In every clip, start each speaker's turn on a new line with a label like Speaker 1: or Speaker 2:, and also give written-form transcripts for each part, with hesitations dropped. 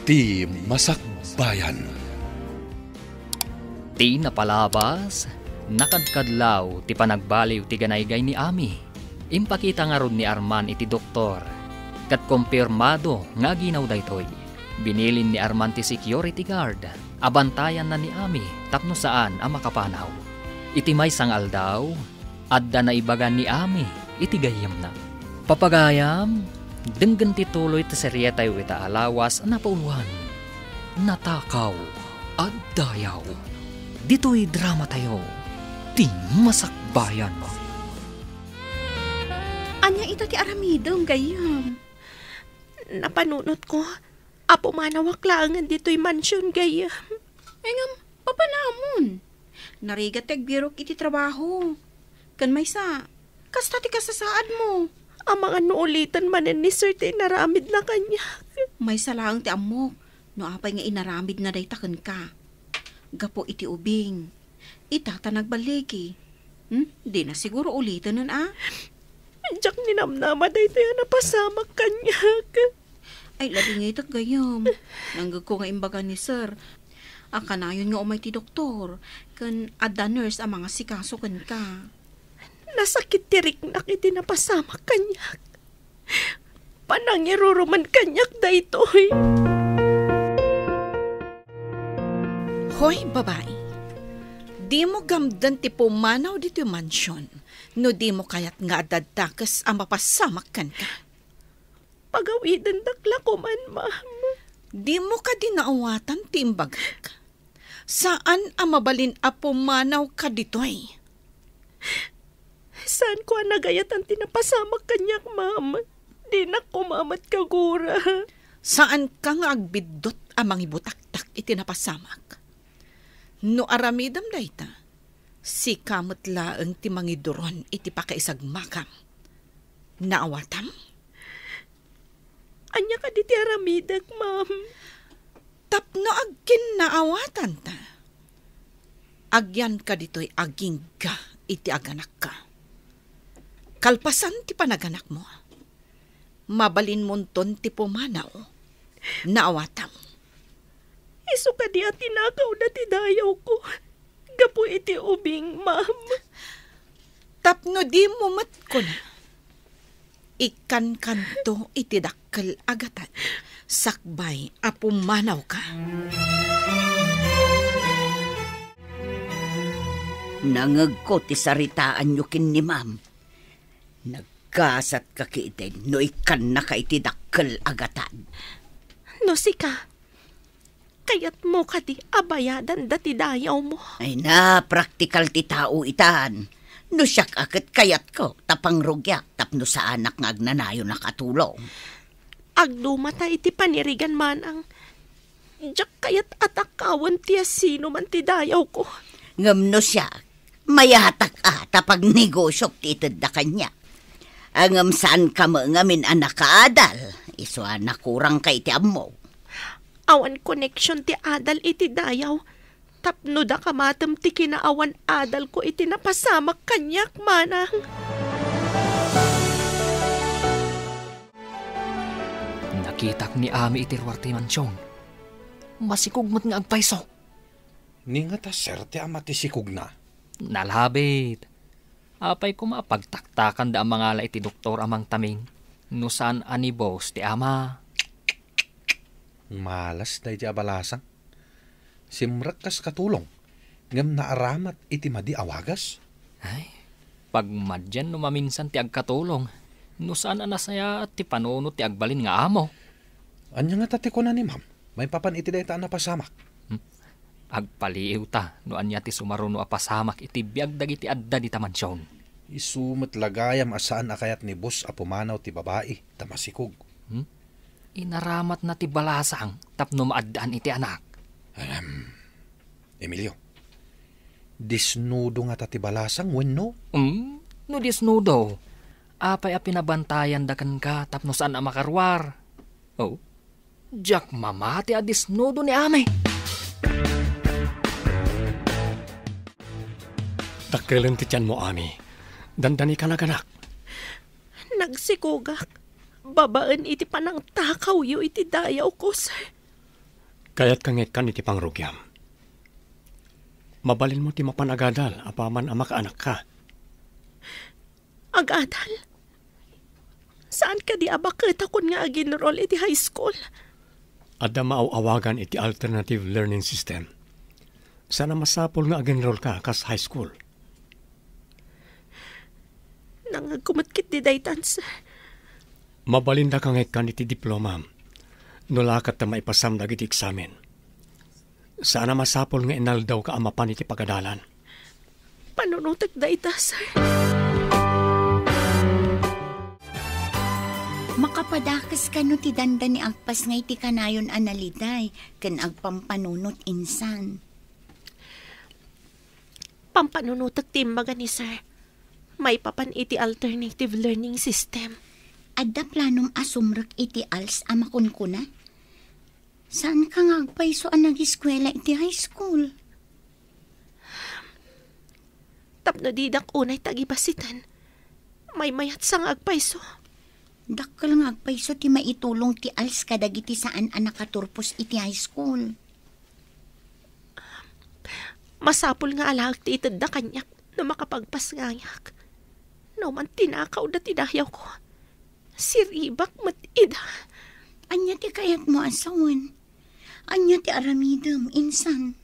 Speaker 1: Ti Masakbayan.
Speaker 2: Ti napalabas, nakadkadlaw ti panagbaliw ti ganaygay ni Ami. Impakita nga ron ni Arman iti doktor. Kat kumpirmado nga ginaw daytoy. Binilin ni Arman ti security guard. Abantayan na ni Ami tapno saan ang makapanaw. Iti may sangal daw, adda na ibagan ni Ami iti gayam na. Papagayam, denggan ti tuloy ti seryetay wita alawas na pauluhan. Natakaw at dayaw. Dito'y drama tayo. Ti Masakbayan mo.
Speaker 3: Anya ita ti aramidong gayam. Napanunot ko, apo manawak langan dito'y mansyon gayam.
Speaker 4: Ngam, papanamon. Narigat tagbirok iti trabaho. Kan may sa, kasta ti kasasaad mo.
Speaker 3: Ang mga nuulitan manen ni Sir ti naramid na kanya.
Speaker 4: May salang ti amok, no apay nga inaramid na daytaken ka. Gapo iti ubing. Itata nagbaligi. Di na siguro ulitan nun
Speaker 3: Diyak ninamnama dayto yan napasamak kanya.
Speaker 4: Ay, labi nga itak gayam. Nanggag ko nga imbaga ni Sir. Ang kanayon nga umay ti doktor. Kan adda nurse ang mga sikaso kan ka.
Speaker 3: Nasakit tirik na kiti napasamak kanya. Panangiruruman kanyak daytoy.
Speaker 5: Hoy, babae. Di mo gamdan ti pumanaw dito yung mansyon. No di mo kayat nga adadakas ang mapasamak kan ka.
Speaker 3: Pagawidan dakla ko man, ma'am.
Speaker 5: Di mo ka dinaawatan ti imbagak. Saan ang mabalin a pumanaw ka ditoy?
Speaker 3: Saan ko nagayat ang tinapasamak kanyak, ma'am? Di na kumamat kagura.
Speaker 5: Saan ka nga agbidot ang mangibutaktak itinapasamak? No aramidam dayta, si kamot laeng ti mangiduron iti pakaisagmakam. Naawatam?
Speaker 3: Anya ka di ti aramidak, ma'am.
Speaker 5: Tapno agkin naawatan ta. Agyan ka dito'y aging ka iti aganak ka. Kalpasan ti panaganak mo. Mabalin monton ti pumanaw. Naawatam.
Speaker 3: Isu ka di at tinakaw na ti dayaw ko. Gapo iti ubing, ma'am.
Speaker 5: Tapno di mo mat ko na. Ikan kanto iti dakkel agatan. Sakbay a pumanaw ka.
Speaker 6: Nangag ko ti saritaan nyo kin ni ma'am. Nagkasat ka kitin no ikan na ka iti dakkel agatan.
Speaker 3: No sika, kayat mo ka di abayadan dati dayaw mo.
Speaker 6: Ay na, praktikal ti tao itan. No siyak akit kayat ko, tapang rugyak, tapno sa anak nga agnanayo nakatulong.
Speaker 3: Agdumata iti panirigan man ang diyak kayat atakawan tiya sino man ti dayaw ko.
Speaker 6: Ngam no siyak, mayatak tapag negosyok ti itad da kanya. Angam saan ka mo ngamin anak kaadal, iso anak kurang kay ti ammo.
Speaker 3: Awan connection ti adal iti dayaw. Tapno da kamatam ti kinaawan adal ko iti napasamak kanyak manang.
Speaker 2: Nakitak ni Ami iti ruwar ti mansyong. Masikugmat nga agpaiso.
Speaker 1: Ni nga ta sir ti ama ti sikug na.
Speaker 2: Nalhabit. Apay ko mapagtaktakan da ang mga la iti doktor amang taming. No saan anibos ti ama.
Speaker 1: Malas day ti abalasang. Simrak kas katulong. Ngam naaramat iti madi awagas.
Speaker 2: Ay, pag madyan no maminsan ti agkatulong. No saan anasaya at ti panuno ti agbalin nga amo.
Speaker 1: Anya nga tati ko na ni ma'am. May papan iti day ta napasamak.
Speaker 2: Agpaliiw ta no anya ti sumaruno a pasamak iti biag dagiti adda di tamansyon.
Speaker 1: Isumet lagayam asaan akayat ni bus a pumanaw ti babae tamasikog.
Speaker 2: Inaramat na ti balasang tapno maaddaan iti anak.
Speaker 1: Emilio, disnudo nga ta ti balasang wenno?
Speaker 2: No disnudo. Apay a pinabantayan dakan ka tapno saan a makarwar. Oh, Jack mamati a disnudo ni Ame.
Speaker 7: Takrilan ti tiyan mo, Ami. Dandani ka naganak.
Speaker 3: Nagsikugak. Babaan iti panang takaw yu iti dayaw ko, sir.
Speaker 7: Kaya't kangit kan iti pangrugyam. Mabalin mo ti mapanagadal, apaman ang makaanak ka.
Speaker 3: Agadal? Saan ka di abakit akon nga ag-enroll iti high school?
Speaker 7: Adda maawagan iti alternative learning system. Sana masapol nga ag-enroll ka kas high school.
Speaker 3: Nangagkumatkit di daytan, sir.
Speaker 7: Mabalinda kang kan iti diploma. Nulakat na maipasam na iti eksamen. Sana masapol nga inal daw ka amapan iti pagadalan.
Speaker 3: Panunutak dayta, sir.
Speaker 6: Makapadakas ka no ti danda ni agpas nga iti kanayon analiday ken agpampanunot insan.
Speaker 3: Pampanunutak timbaga ni sir. May papan iti alternative learning system.
Speaker 6: Adda planom asumrek iti ALS amakunkuna? Saan ka nga agpaiso ang nag-eskwela iti high school?
Speaker 3: Tapno didak unay tagibasitan. May mayat sang agpaiso.
Speaker 6: Dakkel nga agpaiso ti maitulong ti ALS kadagiti saan ang nakaturpos iti high school.
Speaker 3: Masapul nga alag ti itad da kanyak na makapagpas ngayak. No man tinakaw da tidayaw ko. Siribak matida.
Speaker 6: Anya ti kayat mo asawan. Anya ti aramidem insan.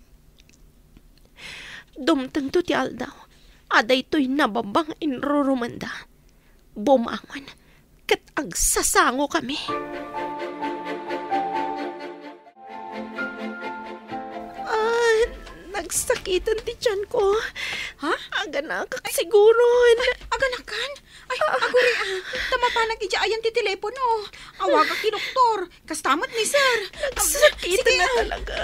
Speaker 3: Dumtang to ti aldaw. Aday to'y nababang inrurumanda. Bumangon. Kat agsasango kami. Nagsakitan ti tiyan ko.
Speaker 4: Ha?
Speaker 3: Aganakak siguro.
Speaker 4: Aganakan? Ay, aguri tama pa nag-ijaayan ti telepono. Awaga ki doktor. Kastamat ni sir.
Speaker 3: Nagsakitan na talaga.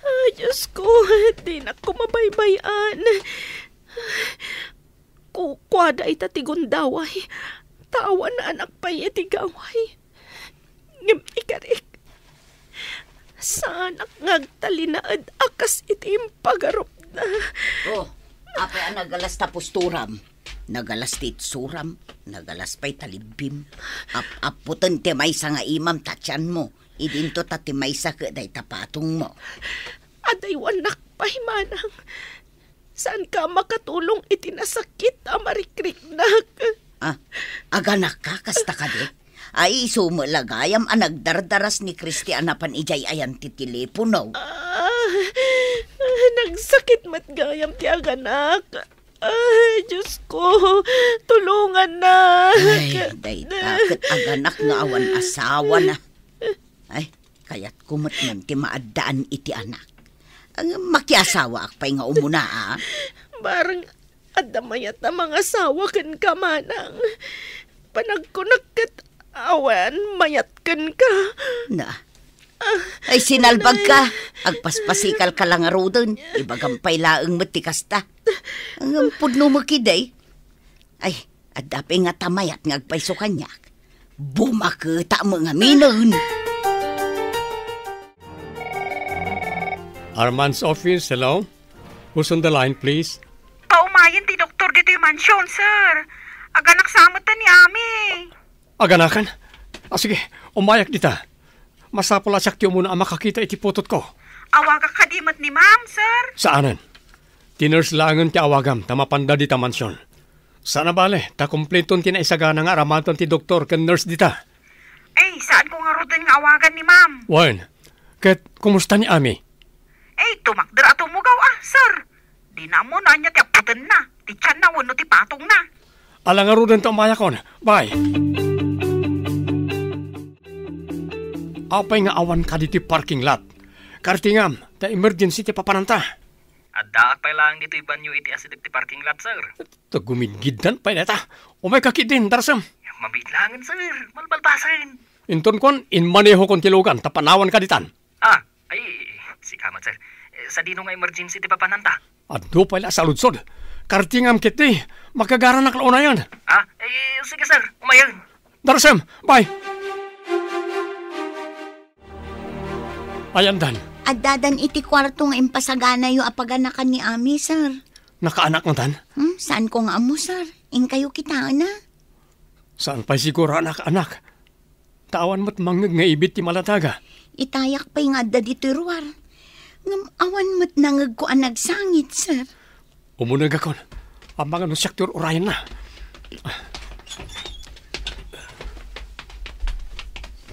Speaker 3: Ay, Diyos ko. Di na ko mabaybayan. Kukwada itatigundaway. Tawan na anak pa itigaway. Ngimikarik. Sa anak ngagtalinaad akas itim pagarop na.
Speaker 6: Oh, apay nagalas tapos turam. Nagalas tit suram. Nagalas pa'y talibim. Aputan ti may sa nga imam tatyan mo. Idinto tati may sa kaday tapatong mo.
Speaker 3: Aday wanak pa'y manang. Saan ka makatulong itinasakit amarikrik-nak?
Speaker 6: Aganak ka kasta ka di? Ay, sumalagayam ang nagdardaras ni Kristianapan ijay ayan ti telepono.
Speaker 3: Nagsakit matgayam ti aganak. Ay, Diyos ko, tulungan na.
Speaker 6: Ay, day takot aganak nga awan asawa na. Ay, kaya't kumot man ti maadaan iti anak. Ang makiasawa akpay nga umuna,
Speaker 3: Barang adamayat na mga asawa kan kamanang. Panagkunakat awan, mayat kan ka.
Speaker 6: Na, ay sinalbag ka. Agpaspasikal ka lang arodon. Ibagampay laang matikasta. Ang pudno mo kiday. Ay, adapi nga tamayat nga agpaiso kanyak. Bumakita mga minon.
Speaker 7: Armand's office, hello? Who's on the line, please?
Speaker 4: Paumayan ti doktor dito yung mansyon, sir. Aganak samot ta ni Ami.
Speaker 7: Aganakan? Sige, umayak dita. Masapula sakti muna ang makakita iti putot ko.
Speaker 4: Awaga kadimat ni ma'am, sir.
Speaker 7: Saanan? Tiners langan ti awagam, tamapanda dita mansyon. Sana bale, ta kumpleton tinaisagana nga aramanton ti doktor ken nurse dita.
Speaker 4: Ay, saan ko nga rodin nga awagan ni ma'am?
Speaker 7: Wan, ket kumusta ni Ami?
Speaker 4: Ay, tumakder at umugaw sir. Di na mo na niya ti aputan na. Ti tiyan na, wano ti patong na.
Speaker 7: Alang nga rodin ta umayakon. Bye. Apay nga awan ka dito parking lot. Kartingam, ta emergency ti papananta.
Speaker 2: Adda pay lang dito ibanyo iti asidik ti parking lot, sir.
Speaker 7: Ta gumidgidan pay neta. Umay kakidin, darsam.
Speaker 2: Mabitlangan, sir. Malbalbasan.
Speaker 7: Inton kon, inmaneho kon tilugan, tapanawan ka ditan.
Speaker 2: Ay, si kamat, sir. Sa dino nga emergency ti papananta.
Speaker 7: Addo pala sa lutsod. Kartingam kiti, makagara na klauna yan.
Speaker 2: Sige, sir. Umayan.
Speaker 7: Darsam, bye. Ayandan.
Speaker 6: Adadan iti kwarto nga impasagana yung apaganakan ni Ami, sir.
Speaker 7: Nakaanak mo tan?
Speaker 6: Saan ko nga mo, sir? Kayo kita na.
Speaker 7: Saan pa siguro anak-anak? Tawan mo't mangag nga ibit ti malataga.
Speaker 6: Itayak pa'y nga da dito ruwar. Ngam awan mo't nangag ko ang nagsangit, sir.
Speaker 7: Umunag akon. Ang mga no sektor urayan na.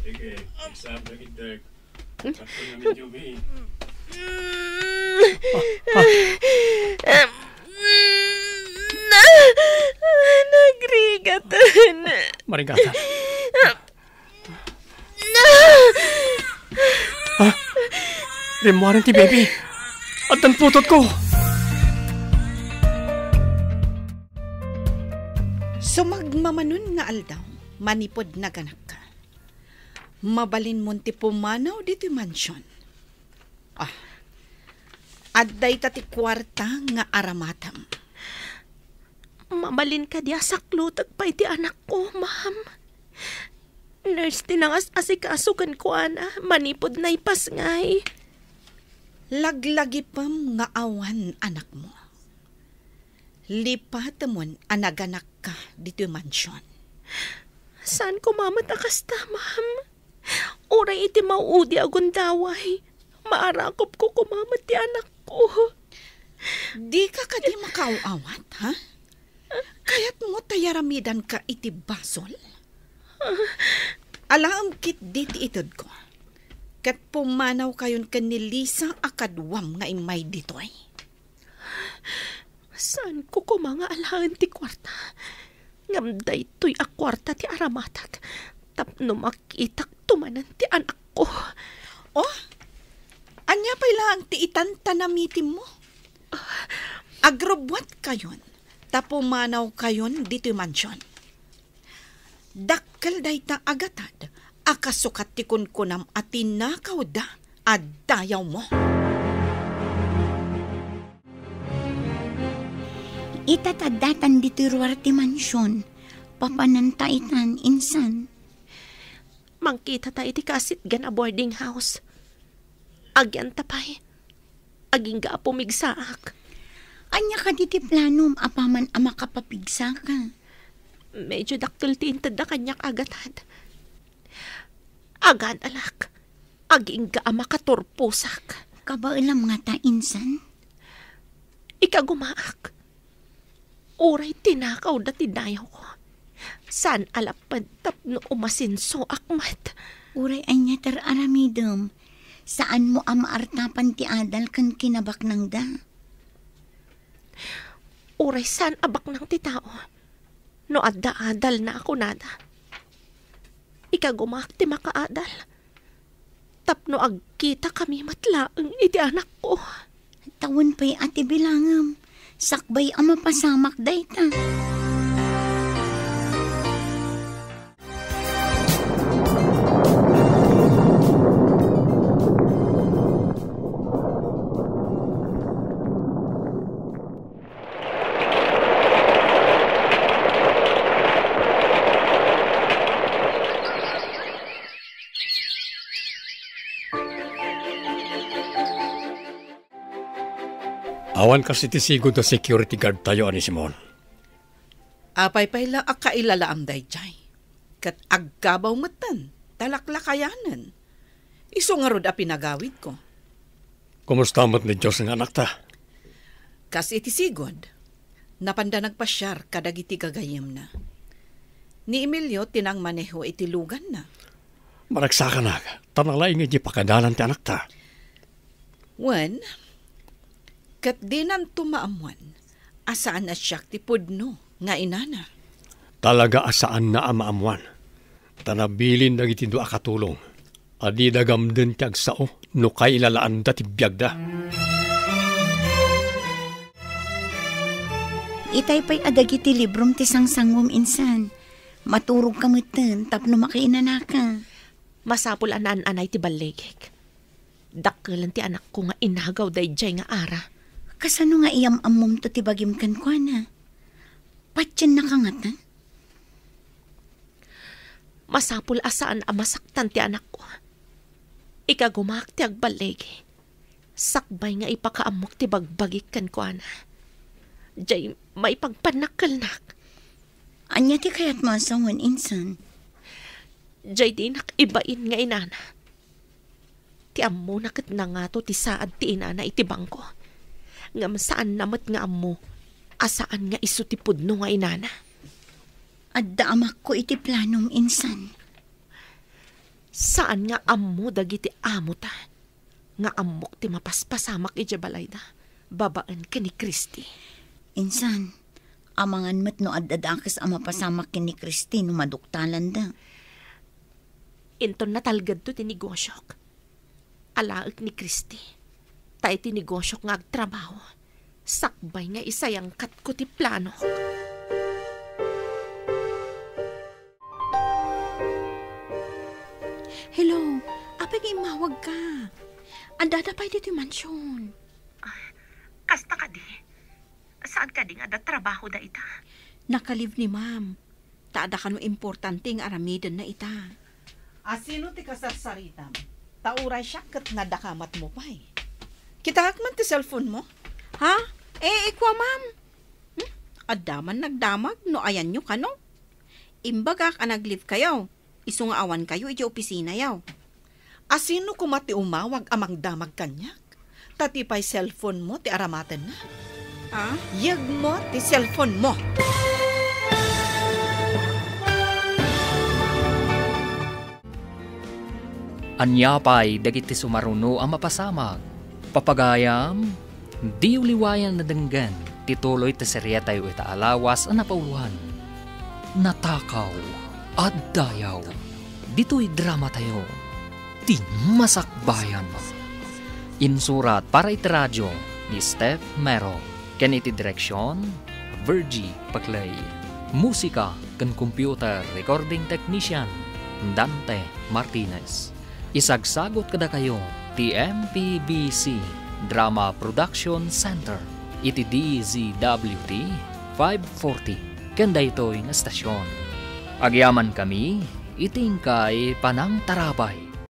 Speaker 7: Sige, exam na gidag. Sakto na medyo may.
Speaker 3: Nagrigatan.
Speaker 7: Marigata. Rimuaran ti baby. At ang putot ko.
Speaker 5: Sumagmamanon nga aldaw, manipod na ganak ka. Mabalin mo ti pumanaw dito mansyon. Adday tati kwarta nga aramatam.
Speaker 3: Mabalin ka diya saklutag pa iti anak ko, ma'am. Nurse tinangas asikasukan ko, ana. Manipod na ipas ngay.
Speaker 5: Laglagi pam nga awan anak mo. Lipatamon anaganak ka dito mansyon.
Speaker 3: Saan ko mamatakaста, ma'am? Uray iti mauudi agundaway. Maarakop ko kumamat ti anak ko.
Speaker 5: Di ka kadi makaawawat, ha? Kaya't mo tayaramidan ka iti basol? Alam kit diti itod ko. Kat pumanaw kayon kanilisa akadwam nga imay ditoy.
Speaker 3: Saan ko mga alahan ti kwarta? Ngamday to'y akwarta ti aramatak. Tapno makitak tumanan ti anak ko.
Speaker 5: Oh, anya pa'y lang ti itantanamitin mo. Agrobwat kayon. Tapumanaw kayon dito'y mansyon. Dakkel day ta agatad. Akasukat ti kunkunam at tinakaw da at dayaw mo.
Speaker 6: Itatadatan dito ruwar ti mansyon. Papanantaitan insan.
Speaker 3: Mangkita ta iti kasit gan a boarding house. Agyan tapay. Aging ga pumigsaak.
Speaker 6: Anya ka diti planom apaman ama kapapigsa ka.
Speaker 3: Medyo daktul ti intad na kanyak agatad. Agan alak. Aging ga ama katurpusak.
Speaker 6: Kabailam nga ta insan.
Speaker 3: Ikagumaak. Uray tinakaw da tinayaw ko. San alapad tapno umasinso akmat.
Speaker 6: Uray anya tar aramidem. Saan mo amaartapan ti adal kan kinabak nang da?
Speaker 3: Uray san abak ng ti tao. No adda-adal na ako nada. Ikagumak ti makaadal. Tapno agkita kami matlaang iti anak ko.
Speaker 6: Tawon pa'y ati bilangam. Sakbay ang mapasamak dayta.
Speaker 7: Awan kasi ti sigod na security guard tayo, ani Simon.
Speaker 5: Apay payla akailalaam day jay. Kat aggabaw matan, talaklakayanan. Iso nga rod a pinagawid ko.
Speaker 7: Kumusta mo't ni Diyos ng anak ta?
Speaker 5: Kas iti sigod, napanda nagpasyar kadagiti gagayem na. Ni Emilio tinang maneho iti lugan na.
Speaker 7: Maragsaka na, tanalay nga di pakadalan ti anak ta.
Speaker 5: Wen, kat dinan tumaamuan, asaan na siya ti pudno nga inana.
Speaker 7: Talaga asaan na amaamuan. Tanabilin dagiti dua katulong. Adi dagam din ti agsao no kailalaan da ti biyagda.
Speaker 6: Itay pa'y adagiti librom ti sangsangwom insan. Maturog kamutan tapno makiinana ka.
Speaker 3: Masapul anan-anay ti baligik. Dakkelan ti anak ko nga inagaw day jay nga ara.
Speaker 6: Kasano nga iyam-amom to ti bagim kan kwa na? Patyan na kangatan?
Speaker 3: Masapul asaan amasaktan ti anak ko. Ikagumak ti agbaligi. Sakbay nga ipakaamok ti bagbagik kan kwa na. Jay may pagpanakkalnak.
Speaker 6: Anya ti kayat masawan insan?
Speaker 3: Jay di nakibain nga inana. Ti ammo nakat na nga to ti saad ti inana iti bangko. Ngam saan namat nga ammo, asaan nga iso ti pudno nga inana.
Speaker 6: Adda amak ko iti planong insan.
Speaker 3: Saan nga ammo dagiti amo ta? Nga ammok ti mapaspasamak iti balayda. Babaan ka ni Christy.
Speaker 6: Insan, amangan met no addadakas ang mapasamak ni Christy no maduktalan da.
Speaker 3: Inton natalgad to tinigosyok. Alaak ni Christy. Tay tinigosyok nga agtrabaho. Sakbay nga isayang kat ko ti plano.
Speaker 4: Hello, apay nga imawag ka. Andada pa dito yung mansyon.
Speaker 3: Kasta ka di. Saan ka di nga da trabaho da ita?
Speaker 4: Nakalive ni ma'am. Taada ka no importante nga aramidan na ita.
Speaker 5: Asino ti kasarsaritam? Tauray siya kat nadakamat mo pa eh. Kitahak man ti cellphone mo?
Speaker 4: Ha? Ikwa ma'am. Adaman nagdamag no ayan nyo ka no? Imbaga ka naglive kayo. Iso nga awan kayo iti opisina yaw.
Speaker 5: Asino kumati umawag amang damag kanyak? Tatipay cellphone mo ti aramatan na. Yag mo ti cellphone mo.
Speaker 2: Anyapay dagiti sumaruno ang mapasamag. Papagayam, di uliwayan na denggan, tituloy ta serya tayo ita alawas ang napauluhan. Natakaw at dayaw, dito'y drama tayo, di masakbayan. Insurat para iti radyo ni Steph Mero, ken iti direksyon, Virgie Paclay. Musika ken computer recording technician, Dante Martinez. Isagsagot kada kayo ti MPBC Drama Production Center iti DZWT 540 ken daytoy nga estasyon. Agyaman kami itingkay panang tarabay